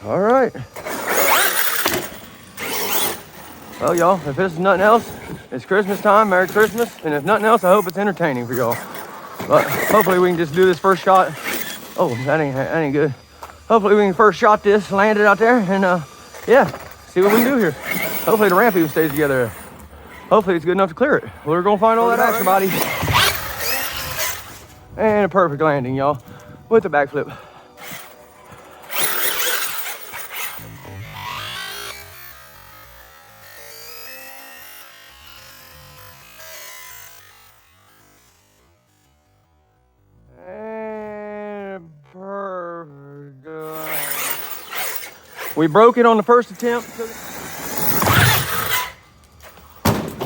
All right. Well, y'all, if this is nothing else, it's Christmas time. Merry Christmas. And if nothing else, I hope it's entertaining for y'all. But hopefully we can just do this first shot. Oh, that ain't good. Hopefully we can first shot this, land it out there, and yeah, see what we can do here. Hopefully the ramp even stays together. Hopefully it's good enough to clear it. We're gonna find all that basher body. And a perfect landing, y'all, with the backflip. We broke it on the first attempt.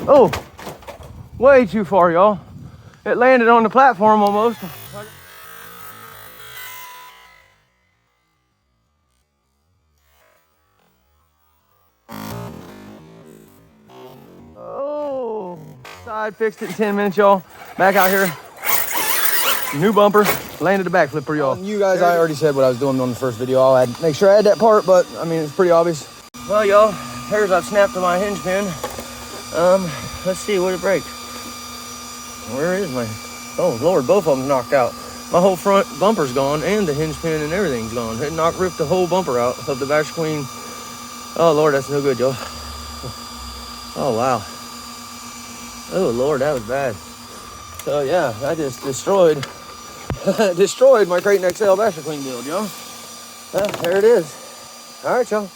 Oh, way too far, y'all. It landed on the platform almost. Oh, side fixed it in 10 minutes, y'all. Back out here. New bumper, landed a backflip for y'all. You guys, I already said what I was doing on the first video. I'll make sure I add that part, but I mean, it's pretty obvious. Well, y'all, here's I've snapped to my hinge pin. Let's see, what it break? Where is my, oh Lord, both of them knocked out. My whole front bumper's gone and the hinge pin and everything's gone. It ripped the whole bumper out of the basherqueen. Oh Lord, that's no good, y'all. Oh wow. Oh Lord, that was bad. So yeah, I just destroyed my KRATON XL basherqueen build, y'all. Well, there it is. All right, y'all.